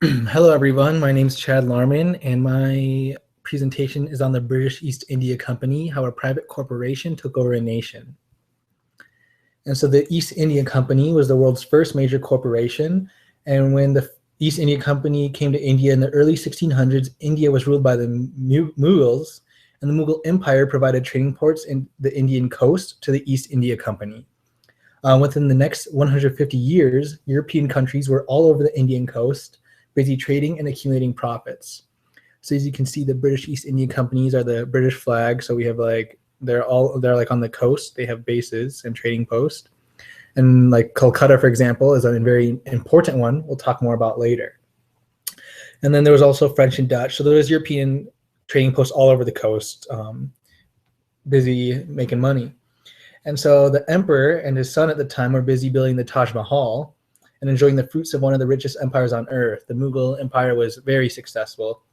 Hello, everyone. My name is Chad Larman, and my presentation is on the British East India Company, how a private corporation took over a nation. And so the East India Company was the world's first major corporation. And when the East India Company came to India in the early 1600s, India was ruled by the Mughals, and the Mughal Empire provided trading ports in the Indian coast to the East India Company. Within the next 150 years, European countries were all over the Indian coast, busy trading and accumulating profits. So as you can see, the British East India Companies are the British flag. So we have they're like on the coast. They have bases and trading posts. And like Calcutta, for example, is a very important one. We'll talk more about later. And then there was also French and Dutch. So there was European trading posts all over the coast, busy making money. And so the emperor and his son at the time were busy building the Taj Mahal and enjoying the fruits of one of the richest empires on earth. The Mughal Empire was very successful,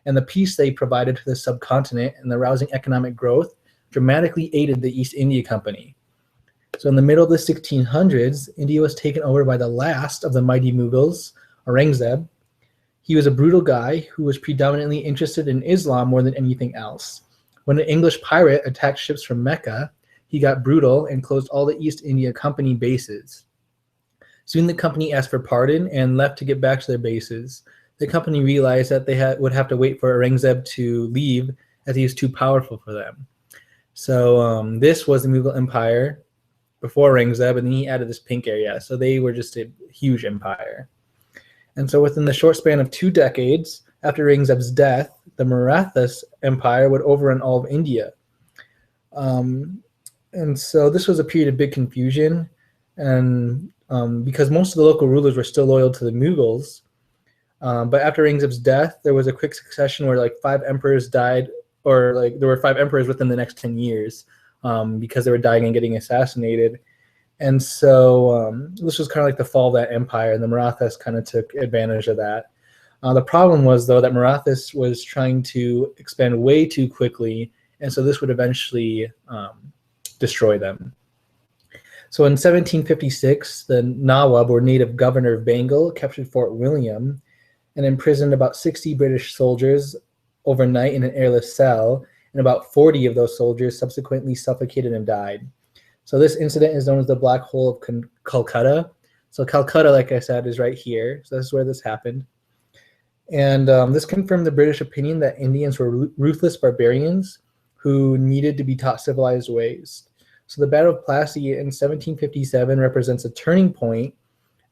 and the peace they provided to the subcontinent and the rousing economic growth dramatically aided the East India Company. So in the middle of the 1600s, India was taken over by the last of the mighty Mughals, Aurangzeb. He was a brutal guy who was predominantly interested in Islam more than anything else. When an English pirate attacked ships from Mecca, he got brutal and closed all the East India Company bases. Soon the company asked for pardon and left to get back to their bases. The company realized that they would have to wait for Aurangzeb to leave as he was too powerful for them. So this was the Mughal Empire before Aurangzeb, and then he added this pink area. So they were just a huge empire. And so within the short span of 2 decades, after Aurangzeb's death, the Marathas Empire would overrun all of India. And so this was a period of big confusion, and because most of the local rulers were still loyal to the Mughals. But after Aurangzeb's death, there was a quick succession where 5 emperors died, or there were 5 emperors within the next 10 years because they were dying and getting assassinated. And so this was kind of like the fall of that empire, and the Marathas kind of took advantage of that. The problem was, though, that Marathas was trying to expand way too quickly, and so this would eventually destroy them. So in 1756, the Nawab, or native governor of Bengal, captured Fort William and imprisoned about 60 British soldiers overnight in an airless cell, and about 40 of those soldiers subsequently suffocated and died. So this incident is known as the Black Hole of Calcutta. So Calcutta, like I said, is right here. So this is where this happened. And this confirmed the British opinion that Indians were ruthless barbarians who needed to be taught civilized ways. So the Battle of Plassey in 1757 represents a turning point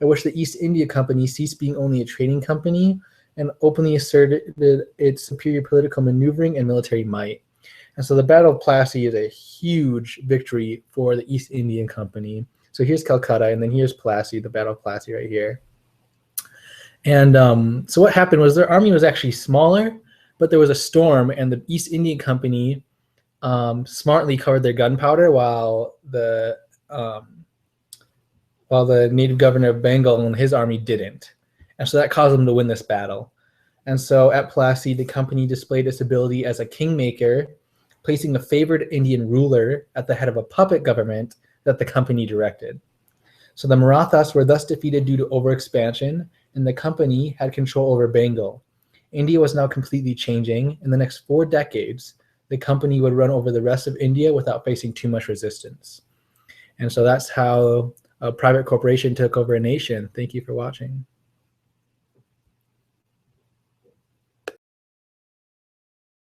at which the East India Company ceased being only a trading company and openly asserted its superior political maneuvering and military might. And so the Battle of Plassey is a huge victory for the East Indian Company. So here's Calcutta, and then here's Plassey, the Battle of Plassey right here. And so what happened was their army was actually smaller, but there was a storm, and the East India Company smartly covered their gunpowder while the native governor of Bengal and his army didn't. And so that caused them to win this battle. And so at Plassey, the company displayed its ability as a kingmaker, placing a favored Indian ruler at the head of a puppet government that the company directed. So the Marathas were thus defeated due to overexpansion, and the company had control over Bengal. India was now completely changing. In the next 4 decades, the company would run over the rest of India without facing too much resistance. And so that's how a private corporation took over a nation. Thank you for watching.